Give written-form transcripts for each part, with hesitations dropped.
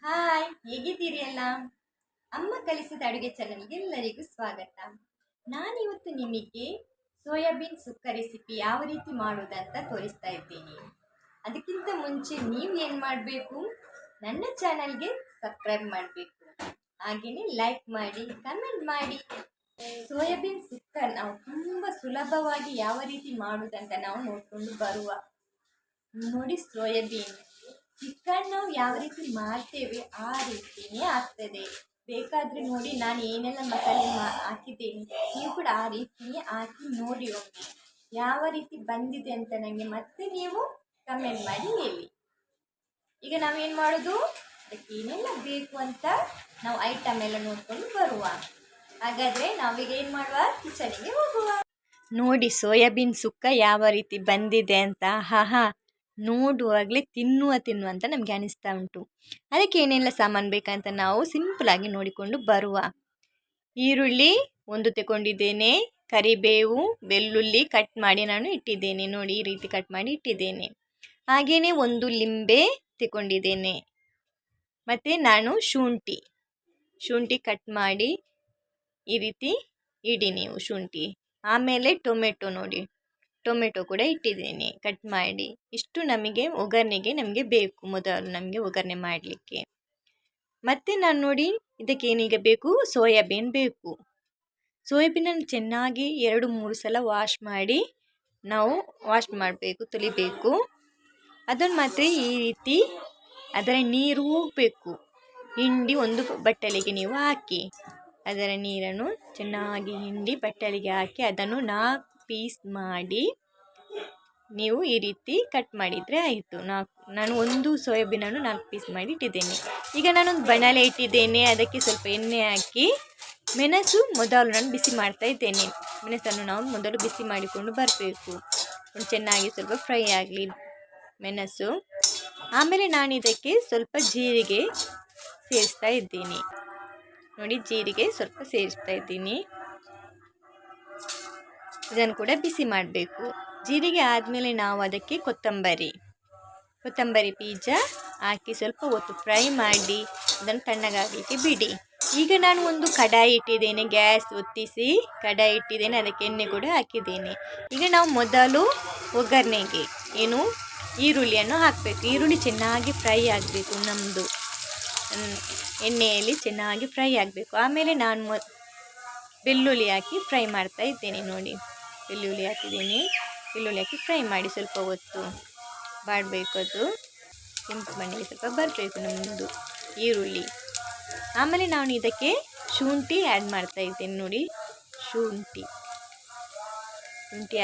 Hi, ಹೇಗಿದ್ದೀರಿ ಎಲ್ಲ? ಅಮ್ಮ ಕಲಿಸಿದ ಅಡುಗೆ ಚಾನಲ್ಗೆ ಎಲ್ಲರಿಗೂ ಸ್ವಾಗತ. ನಾನಿವತ್ತು ನಿಮಗೆ ಸೋಯಾಬೀನ್ ಸುಕ್ಕ ರೆಸಿಪಿ ಯಾವ ರೀತಿ ಮಾಡೋದಂತ ತೋರಿಸ್ತಾ ಇದ್ದೀನಿ. ಅದಕ್ಕಿಂತ ಮುಂಚೆ ನೀವು ಏನು ಮಾಡಬೇಕು, ನನ್ನ ಚಾನಲ್ಗೆ ಸಬ್ಸ್ಕ್ರೈಬ್ ಮಾಡಬೇಕು, ಹಾಗೆಯೇ ಲೈಕ್ ಮಾಡಿ, ಕಮೆಂಟ್ ಮಾಡಿ. ಸೋಯಾಬೀನ್ ಸುಕ್ಕ ನಾವು ತುಂಬ ಸುಲಭವಾಗಿ ಯಾವ ರೀತಿ ಮಾಡೋದಂತ ನಾವು ನೋಡಿಕೊಂಡು ಬರುವ. ನೋಡಿ, ಸೋಯಾಬೀನ್ ಚಿಕನ್ ನಾವು ಯಾವ ರೀತಿ ಮಾಡ್ತೇವೆ ಆ ರೀತಿಯೇ ಆಗ್ತದೆ. ಬೇಕಾದರೆ ನೋಡಿ, ನಾನು ಏನೆಲ್ಲ ಮಸಾಲೆ ಹಾಕಿದ್ದೇನೆ, ನೀವು ಕೂಡ ಆ ರೀತಿಯೇ ಹಾಕಿ ನೋಡಿ ಒಮ್ಮೆ ಯಾವ ರೀತಿ ಬಂದಿದೆ ಅಂತ ನನಗೆ ಮತ್ತೆ ನೀವು ಕಮೆಂಟ್ ಮಾಡಿ ಹೇಳಿ. ಈಗ ನಾವೇನು ಮಾಡೋದು, ಅದಕ್ಕೆ ಏನೆಲ್ಲ ಬೇಕು ಅಂತ ನಾವು ಐಟಮ್ ಎಲ್ಲ ನೋಡ್ಕೊಂಡು ಬರುವ. ಹಾಗಾದರೆ ನಾವೀಗ ಏನು ಮಾಡುವ, ಕಿಚನಿಗೆ ಹೋಗುವ. ನೋಡಿ, ಸೋಯಾಬೀನ್ ಸುಕ್ಕ ಯಾವ ರೀತಿ ಬಂದಿದೆ ಅಂತ. ಹಾ ನೋಡುವಾಗಲೇ ತಿನ್ನುವ ಅಂತ ನಮಗೆ ಅನಿಸ್ತಾ ಉಂಟು. ಅದಕ್ಕೆ ಏನೆಲ್ಲ ಸಾಮಾನು ಬೇಕಂತ ನಾವು ಸಿಂಪಲಾಗಿ ನೋಡಿಕೊಂಡು ಬರುವ. ಈರುಳ್ಳಿ ಒಂದು ತಗೊಂಡಿದ್ದೇನೆ, ಕರಿಬೇವು, ಬೆಳ್ಳುಳ್ಳಿ ಕಟ್ ಮಾಡಿ ನಾನು ಇಟ್ಟಿದ್ದೇನೆ. ನೋಡಿ, ಈ ರೀತಿ ಕಟ್ ಮಾಡಿ ಇಟ್ಟಿದ್ದೇನೆ. ಹಾಗೆಯೇ ಒಂದು ಲಿಂಬೆ ತಗೊಂಡಿದ್ದೇನೆ. ಮತ್ತು ನಾನು ಶುಂಠಿ ಕಟ್ ಮಾಡಿ ಈ ರೀತಿ ಇಡಿ ನೀವು ಶುಂಠಿ. ಆಮೇಲೆ ಟೊಮೆಟೊ ಕೂಡ ಇಟ್ಟಿದ್ದೇನೆ ಕಟ್ ಮಾಡಿ. ಇಷ್ಟು ನಮಗೆ ಒಗ್ಗರಣೆಗೆ ಬೇಕು, ಮೊದಲು ನಮಗೆ ಒಗ್ಗರಣೆ ಮಾಡಲಿಕ್ಕೆ. ಮತ್ತು ನಾನು ನೋಡಿ, ಇದಕ್ಕೇನೀಗ ಬೇಕು, ಸೋಯಾಬೀನ್ ಬೇಕು. ಸೋಯಾಬೀನನ್ನು ಚೆನ್ನಾಗಿ 2-3 ಸಲ ವಾಶ್ ಮಾಡಿ ನಾವು ಮಾಡಬೇಕು, ತೊಳಿಬೇಕು. ಅದನ್ನು ಮಾತ್ರ ಈ ರೀತಿ ಅದರ ನೀರು ಹೋಗಬೇಕು. ಹಿಂಡಿ ಒಂದು ಬಟ್ಟಲಿಗೆ ನೀವು ಹಾಕಿ, ಅದರ ನೀರನ್ನು ಚೆನ್ನಾಗಿ ಹಿಂಡಿ ಬಟ್ಟಲಿಗೆ ಹಾಕಿ ಅದನ್ನು 4 ಪೀಸ್ ಮಾಡಿ ನೀವು ಈ ರೀತಿ ಕಟ್ ಮಾಡಿದರೆ ಆಯಿತು. ನಾನು ಒಂದು ಸೋಯಾಬೀನನ್ನು 4 ಪೀಸ್ ಮಾಡಿ ಇಟ್ಟಿದ್ದೇನೆ. ಈಗ ನಾನೊಂದು ಬಣಲೆ ಇಟ್ಟಿದ್ದೇನೆ. ಅದಕ್ಕೆ ಸ್ವಲ್ಪ ಎಣ್ಣೆ ಹಾಕಿ ಮೆಣಸು ಮೊದಲು ನಾನು ಬಿಸಿ ಮಾಡ್ತಾ ಇದ್ದೇನೆ. ಮೆಣಸನ್ನು ನಾವು ಮೊದಲು ಬಿಸಿ ಮಾಡಿಕೊಂಡು ಬರಬೇಕು. ಚೆನ್ನಾಗಿ ಸ್ವಲ್ಪ ಫ್ರೈ ಆಗಲಿ ಮೆಣಸು. ಆಮೇಲೆ ನಾನು ಇದಕ್ಕೆ ಸ್ವಲ್ಪ ಜೀರಿಗೆ ಸೇರಿಸ್ತಾ ಇದ್ದೀನಿ. ನೋಡಿ, ಜೀರಿಗೆ ಸ್ವಲ್ಪ ಸೇರಿಸ್ತಾ ಇದ್ದೀನಿ. ಇದನ್ನು ಕೂಡ ಬಿಸಿ ಮಾಡಬೇಕು. ಜೀರಿಗೆ ಆದಮೇಲೆ ನಾವು ಅದಕ್ಕೆ ಕೊತ್ತಂಬರಿ ಬೀಜ ಹಾಕಿ ಸ್ವಲ್ಪ ಹೊತ್ತು ಫ್ರೈ ಮಾಡಿ ಅದನ್ನು ತಣ್ಣಗಾಗಲಿಕ್ಕೆ ಬಿಡಿ. ಈಗ ನಾನು ಒಂದು ಕಡಾಯಿ ಇಟ್ಟಿದ್ದೇನೆ, ಗ್ಯಾಸ್ ಒತ್ತಿಸಿ ಕಡಾಯಿ ಇಟ್ಟಿದ್ದೇನೆ. ಅದಕ್ಕೆ ಎಣ್ಣೆ ಕೂಡ ಹಾಕಿದ್ದೇನೆ. ಈಗ ನಾವು ಮೊದಲು ಒಗ್ಗರಣೆಗೆ ಈರುಳ್ಳಿಯನ್ನು ಹಾಕಬೇಕು. ಈರುಳ್ಳಿ ಚೆನ್ನಾಗಿ ಫ್ರೈ ಆಗಬೇಕು, ನಮ್ಮದು ಎಣ್ಣೆಯಲ್ಲಿ ಚೆನ್ನಾಗಿ ಫ್ರೈ ಆಗಬೇಕು. ಆಮೇಲೆ ನಾನು ಬೆಳ್ಳುಳ್ಳಿ ಹಾಕಿ ಫ್ರೈ ಮಾಡ್ತಾ ಇದ್ದೇನೆ. ನೋಡಿ, ಬೆಳ್ಳುಳ್ಳಿ ಹಾಕಿದ್ದೀನಿ. ಬೆಳ್ಳುಳ್ಳಿ ಹಾಕಿ ಫ್ರೈ ಮಾಡಿ ಸ್ವಲ್ಪ ಹೊತ್ತು ಮಾಡಬೇಕು. ಅದು ಕೆಂಪು ಬಣ್ಣಕ್ಕೆ ಸ್ವಲ್ಪ ಬರಬೇಕು ನಮ್ಮದು ಈರುಳ್ಳಿ. ಆಮೇಲೆ ನಾನು ಇದಕ್ಕೆ ಶುಂಠಿ ಆ್ಯಡ್ ಮಾಡ್ತಾ ಇದ್ದೇನೆ. ನೋಡಿ, ಶುಂಠಿ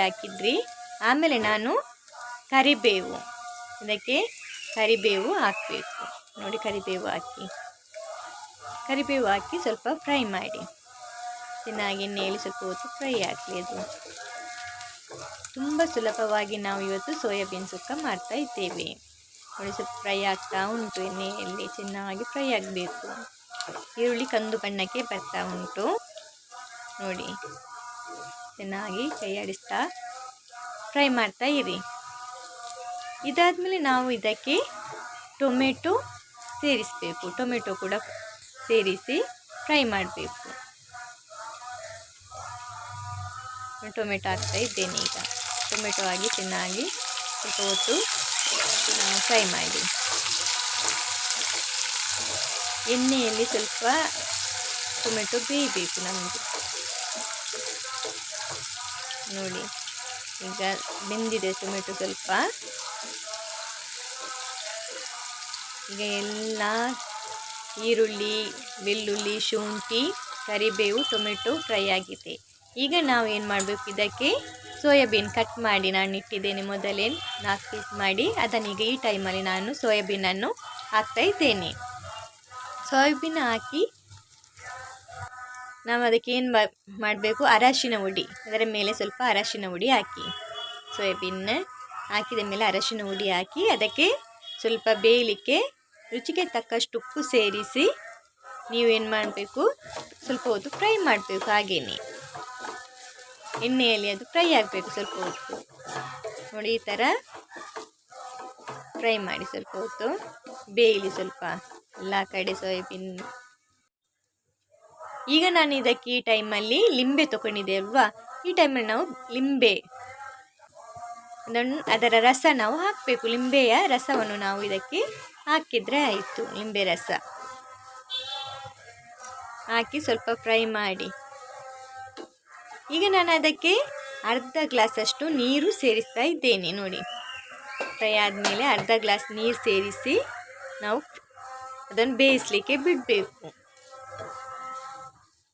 ಹಾಕಿದ್ರಿ. ಆಮೇಲೆ ನಾನು ಇದಕ್ಕೆ ಕರಿಬೇವು ಹಾಕಬೇಕು. ನೋಡಿ, ಕರಿಬೇವು ಹಾಕಿ ಸ್ವಲ್ಪ ಫ್ರೈ ಮಾಡಿ ಚೆನ್ನಾಗಿ ಎಣ್ಣೆಯಲ್ಲಿ ಸ್ವಲ್ಪ ಹೊತ್ತು ಫ್ರೈ ಆಗಲಿ. ಅದು ತುಂಬ ಸುಲಭವಾಗಿ ನಾವು ಇವತ್ತು ಸೋಯಾಬೀನ್ ಸುಕ್ಕ ಮಾಡ್ತಾ ಇದ್ದೇವೆ. ನೋಡಿ, ಸ್ವಲ್ಪ ಫ್ರೈ ಆಗ್ತಾ ಉಂಟು, ಎಣ್ಣೆಯಲ್ಲಿ ಚೆನ್ನಾಗಿ ಫ್ರೈ ಆಗಬೇಕು. ಈರುಳ್ಳಿ ಕಂದು ಬಣ್ಣಕ್ಕೆ ಬರ್ತಾ ಉಂಟು. ನೋಡಿ, ಚೆನ್ನಾಗಿ ಕೈ ಆಡಿಸ್ತಾ ಫ್ರೈ ಮಾಡ್ತಾ ಇರಿ. ಇದಾದಮೇಲೆ ನಾವು ಇದಕ್ಕೆ ಟೊಮೆಟೊ ಸೇರಿಸಬೇಕು. ಟೊಮೆಟೊ ಕೂಡ ಸೇರಿಸಿ ಫ್ರೈ ಮಾಡಬೇಕು. ಟೊಮೆಟೊ ಹಾಕ್ತಾ ಇದ್ದೇನೆ. ಈಗ ಟೊಮೆಟೊ ಆಗಿ ಚೆನ್ನಾಗಿ ಸ್ವಲ್ಪ ಹೊತ್ತು ಫ್ರೈ ಮಾಡಿ. ಎಣ್ಣೆಯಲ್ಲಿ ಸ್ವಲ್ಪ ಟೊಮೆಟೊ ಬೇಯಬೇಕು ನಮಗೆ. ನೋಡಿ, ಈಗ ಬೆಂದಿದೆ ಟೊಮೆಟೊ ಸ್ವಲ್ಪ. ಈಗ ಎಲ್ಲ ಈರುಳ್ಳಿ, ಬೆಳ್ಳುಳ್ಳಿ, ಶುಂಠಿ, ಕರಿಬೇವು, ಟೊಮೆಟೊ ಫ್ರೈ ಆಗಿದೆ. ಈಗ ನಾವು ಏನು ಮಾಡಬೇಕು, ಇದಕ್ಕೆ ಸೋಯಾಬೀನ್ ಕಟ್ ಮಾಡಿ ನಾನು ಇಟ್ಟಿದ್ದೇನೆ ಮೊದಲೇ 4 ಪೀಸ್ ಮಾಡಿ. ಅದನ್ನೀಗ ಈ ಟೈಮಲ್ಲಿ ನಾನು ಸೋಯಾಬೀನನ್ನು ಹಾಕ್ತಾ ಇದ್ದೇನೆ. ಸೋಯಾಬೀನ್ ಹಾಕಿ ನಾವು ಅದಕ್ಕೆ ಏನು ಮಾಡಬೇಕು, ಅರಶಿನ ಹುಡಿ, ಅದರ ಮೇಲೆ ಸ್ವಲ್ಪ ಅರಶಿನ ಹುಡಿ ಹಾಕಿ, ಸೋಯಾಬೀನ್ ಹಾಕಿದ ಮೇಲೆ ಅರಶಿನ ಹುಡಿ ಹಾಕಿ ಅದಕ್ಕೆ ಸ್ವಲ್ಪ ಬೇಯಲಿಕ್ಕೆ ರುಚಿಗೆ ತಕ್ಕಷ್ಟು ಉಪ್ಪು ಸೇರಿಸಿ ನೀವೇನು ಮಾಡಬೇಕು, ಸ್ವಲ್ಪ ಹೊತ್ತು ಫ್ರೈ ಮಾಡಬೇಕು. ಹಾಗೆಯೇ ಎಣ್ಣೆಯಲ್ಲಿ ಅದು ಫ್ರೈ ಆಗಬೇಕು ಸ್ವಲ್ಪ ಹೊತ್ತು. ನೋಡಿ, ಈ ಥರ ಫ್ರೈ ಮಾಡಿ ಸ್ವಲ್ಪ ಹೊತ್ತು ಬೇಯಲಿ ಸ್ವಲ್ಪ. ಎಲ್ಲ ಕಡೆ ಸೋಯಾಬೀನ್. ಈಗ ನಾನು ಇದಕ್ಕೆ ಈ ಟೈಮಲ್ಲಿ ಲಿಂಬೆ ತಗೊಂಡಿದ್ದೆ ಅಲ್ವಾ, ಈ ಟೈಮಲ್ಲಿ ನಾವು ಲಿಂಬೆ ಅದರ ರಸ ನಾವು ಹಾಕಬೇಕು. ಲಿಂಬೆಯ ರಸವನ್ನು ನಾವು ಇದಕ್ಕೆ ಹಾಕಿದರೆ ಆಯಿತು. ಲಿಂಬೆ ರಸ ಹಾಕಿ ಸ್ವಲ್ಪ ಫ್ರೈ ಮಾಡಿ. ಈಗ ನಾನು ಅದಕ್ಕೆ ಅರ್ಧ ಗ್ಲಾಸಷ್ಟು ನೀರು ಸೇರಿಸ್ತಾ ಇದ್ದೇನೆ. ನೋಡಿ, ಫ್ರೈ ಆದಮೇಲೆ ಅರ್ಧ ಗ್ಲಾಸ್ ನೀರು ಸೇರಿಸಿ ನಾವು ಅದನ್ನು ಬೇಯಿಸಲಿಕ್ಕೆ ಬಿಡಬೇಕು.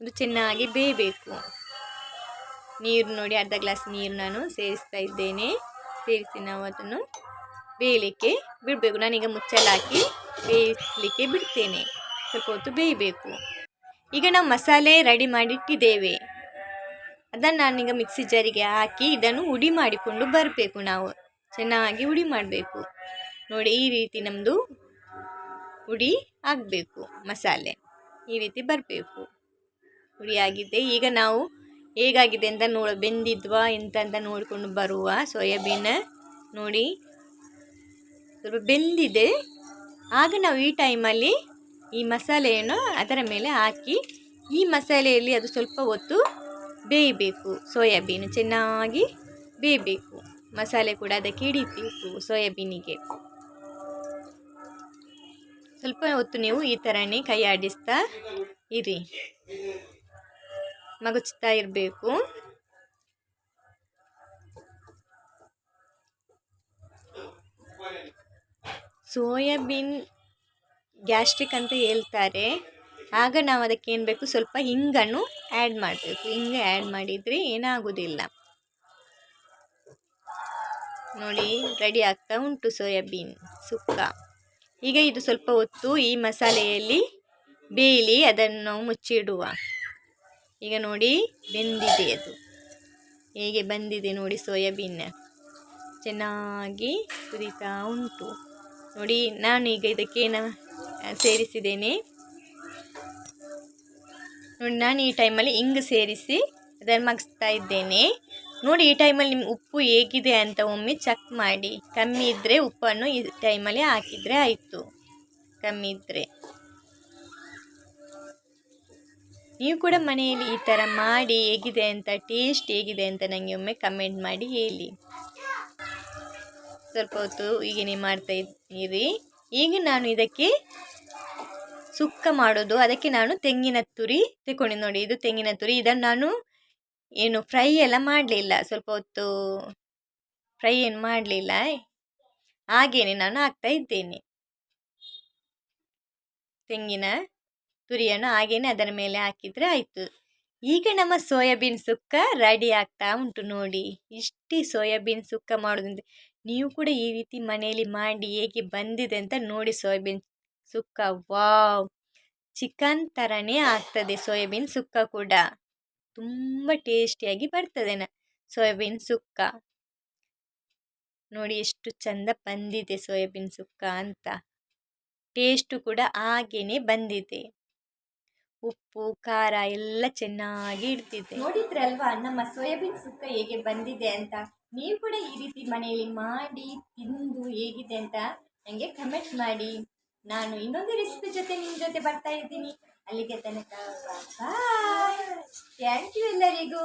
ಅದು ಚೆನ್ನಾಗಿ ಬೇಯಬೇಕು. ನೀರು ನೋಡಿ, ಅರ್ಧ ಗ್ಲಾಸ್ ನೀರು ನಾನು ಸೇರಿಸ್ತಾ ಇದ್ದೇನೆ. ಸೇರಿಸಿ ನಾವು ಅದನ್ನು ಬೇಯಲಿಕ್ಕೆ ಬಿಡಬೇಕು. ನಾನೀಗ ಮುಚ್ಚಲಾಕಿ ಬೇಯಿಸಲಿಕ್ಕೆ ಬಿಡ್ತೇನೆ. ಸ್ವಲ್ಪ ಹೊತ್ತು ಬೇಯಬೇಕು. ಈಗ ನಾವು ಮಸಾಲೆ ರೆಡಿ ಮಾಡಿಟ್ಟಿದ್ದೇವೆ. ಅದನ್ನು ನಾನೀಗ ಮಿಕ್ಸಿ ಜಾರಿಗೆ ಹಾಕಿ ಇದನ್ನು ಹುಡಿ ಮಾಡಿಕೊಂಡು ಬರಬೇಕು. ನಾವು ಚೆನ್ನಾಗಿ ಹುಡಿ ಮಾಡಬೇಕು. ನೋಡಿ, ಈ ರೀತಿ ನಮ್ಮದು ಹುಡಿ ಆಗಬೇಕು. ಮಸಾಲೆ ಈ ರೀತಿ ಬರಬೇಕು. ಹುಡಿ ಆಗಿದೆ. ಈಗ ನಾವು ಹೇಗಾಗಿದೆ ಅಂತ ಬೆಂದಿದ್ವಾ ಎಂತ ಅಂತ ನೋಡಿಕೊಂಡು ಬರುವ. ಸೋಯಾಬೀನ್ ನೋಡಿ ಸ್ವಲ್ಪ ಬೆಂದಿದೆ. ಆಗ ನಾವು ಈ ಟೈಮಲ್ಲಿ ಈ ಮಸಾಲೆಯನ್ನು ಅದರ ಮೇಲೆ ಹಾಕಿ ಈ ಮಸಾಲೆಯಲ್ಲಿ ಅದು ಸ್ವಲ್ಪ ಹೊತ್ತು ಬೇಯಬೇಕು. ಸೋಯಾಬೀನ್ ಚೆನ್ನಾಗಿ ಬೇಯಬೇಕು. ಮಸಾಲೆ ಕೂಡ ಅದಕ್ಕೆ ಹಿಡಿಬೇಕು. ಸೋಯಾಬೀನಿಗೆ ಸ್ವಲ್ಪ ಹೊತ್ತು ನೀವು ಈ ಥರನೇ ಕೈ ಆಡಿಸ್ತಾ ಇರಿ, ಮಗುಚ್ತಾ ಇರಬೇಕು. ಸೋಯಾಬೀನ್ ಗ್ಯಾಸ್ಟ್ರಿಕ್ ಅಂತ ಹೇಳ್ತಾರೆ. ಆಗ ನಾವು ಅದಕ್ಕೆ ಏನು ಬೇಕು, ಸ್ವಲ್ಪ ಹಿಂಗನ್ನು ಆ್ಯಡ್ ಮಾಡಬೇಕು. ಹಿಂಗೆ ಆ್ಯಡ್ ಮಾಡಿದರೆ ಏನಾಗೋದಿಲ್ಲ. ನೋಡಿ, ರೆಡಿ ಆಗ್ತಾ ಉಂಟು ಸೋಯಾಬೀನ್ ಸುಕ್ಕ. ಈಗ ಇದು ಸ್ವಲ್ಪ ಹೊತ್ತು ಈ ಮಸಾಲೆಯಲ್ಲಿ ಬೇಯಲಿ, ಅದನ್ನು ನಾವು ಮುಚ್ಚಿಡುವ. ಈಗ ನೋಡಿ, ಬೆಂದಿದೆ. ಅದು ಹೇಗೆ ಬಂದಿದೆ ನೋಡಿ, ಸೋಯಾಬೀನ್ ಚೆನ್ನಾಗಿ ಕುದೀತಾ ಉಂಟು. ನೋಡಿ, ನಾನೀಗ ಇದಕ್ಕೇನು ಸೇರಿಸಿದ್ದೇನೆ ನೋಡಿ. ನಾನು ಈ ಟೈಮಲ್ಲಿ ಹಿಂಗೆ ಸೇರಿಸಿ ಅದನ್ನು ಮಗಿಸ್ತಾ ಇದ್ದೇನೆ. ನೋಡಿ, ಈ ಟೈಮಲ್ಲಿ ನಿಮ್ಮ ಉಪ್ಪು ಹೇಗಿದೆ ಅಂತ ಒಮ್ಮೆ ಚೆಕ್ ಮಾಡಿ. ಕಮ್ಮಿ ಇದ್ದರೆ ಉಪ್ಪನ್ನು ಈ ಟೈಮಲ್ಲಿ ಹಾಕಿದರೆ ಆಯಿತು. ಕಮ್ಮಿ ಇದ್ದರೆ ನೀವು ಕೂಡ ಮನೆಯಲ್ಲಿ ಈ ಥರ ಮಾಡಿ ಹೇಗಿದೆ ಅಂತ, ಟೇಸ್ಟ್ ಹೇಗಿದೆ ಅಂತ ನನಗೆ ಒಮ್ಮೆ ಕಮೆಂಟ್ ಮಾಡಿ ಹೇಳಿ. ಸ್ವಲ್ಪ ಹೊತ್ತು ಹೀಗೇನೆ ಮಾಡ್ತಾ ಇರಿ. ಈಗ ನಾನು ಇದಕ್ಕೆ ಸುಕ್ಕ ಮಾಡೋದು, ಅದಕ್ಕೆ ನಾನು ತೆಂಗಿನ ತುರಿ ತಗೊಂಡು ನೋಡಿ. ಇದು ತೆಂಗಿನ ತುರಿ. ಇದನ್ನು ನಾನು ಏನು ಫ್ರೈ ಎಲ್ಲ ಮಾಡಲಿಲ್ಲ. ಸ್ವಲ್ಪ ಹೊತ್ತು ಫ್ರೈ ಏನು ಮಾಡಲಿಲ್ಲ, ಹಾಗೇನೆ ನಾನು ಹಾಕ್ತಾ ಇದ್ದೇನೆ. ತೆಂಗಿನ ತುರಿಯನ್ನು ಹಾಗೇನೆ ಅದರ ಮೇಲೆ ಹಾಕಿದರೆ ಆಯಿತು. ಈಗ ನಮ್ಮ ಸೋಯಾಬೀನ್ ಸುಕ್ಕ ರೆಡಿ ಆಗ್ತಾ ಉಂಟು. ನೋಡಿ, ಇಷ್ಟೇ ಸೋಯಾಬೀನ್ ಸುಕ್ಕ ಮಾಡೋದಂದ್ರೆ ನೀವು ಕೂಡ ಈ ರೀತಿ ಮನೆಯಲ್ಲಿ ಮಾಡಿ ಹೇಗೆ ಬಂದಿದೆ ಅಂತ ನೋಡಿ. ಸೋಯಾಬೀನ್ ಸುಕ್ಕ ವಾವ್, ಚಿಕನ್ ಥರನೇ ಆಗ್ತದೆ. ಸೋಯಾಬೀನ್ ಸುಕ್ಕ ಕೂಡ ತುಂಬ ಟೇಸ್ಟಿಯಾಗಿ ಬರ್ತದೆ. ಸೋಯಾಬೀನ್ ಸುಕ್ಕ ನೋಡಿ ಎಷ್ಟು ಚಂದ ಬಂದಿದೆ ಸೋಯಾಬೀನ್ ಸುಕ್ಕ ಅಂತ. ಟೇಸ್ಟು ಕೂಡ ಹಾಗೇನೆ ಬಂದಿದೆ. ಉಪ್ಪು ಖಾರ ಎಲ್ಲ ಚೆನ್ನಾಗಿ ಇಡ್ತಿದೆ. ನೋಡಿದ್ರಲ್ವಾ ನಮ್ಮ ಸೋಯಾಬೀನ್ ಸುಕ್ಕ ಹೇಗೆ ಬಂದಿದೆ ಅಂತ. ನೀವು ಕೂಡ ಈ ರೀತಿ ಮನೆಯಲ್ಲಿ ಮಾಡಿ ತಿಂದು ಹೇಗಿದೆ ಅಂತ ನನಗೆ ಕಮೆಂಟ್ ಮಾಡಿ. ನಾನು ಇನ್ನೊಂದು ರೆಸಿಪಿ ಜೊತೆ ನಿಮ್ಮ ಜೊತೆ ಬರ್ತಾ ಇದ್ದೀನಿ. ಅಲ್ಲಿಗೆ ತನಕ ಬಾಯ್. ಥ್ಯಾಂಕ್ ಯು ಎಲ್ಲರಿಗೂ.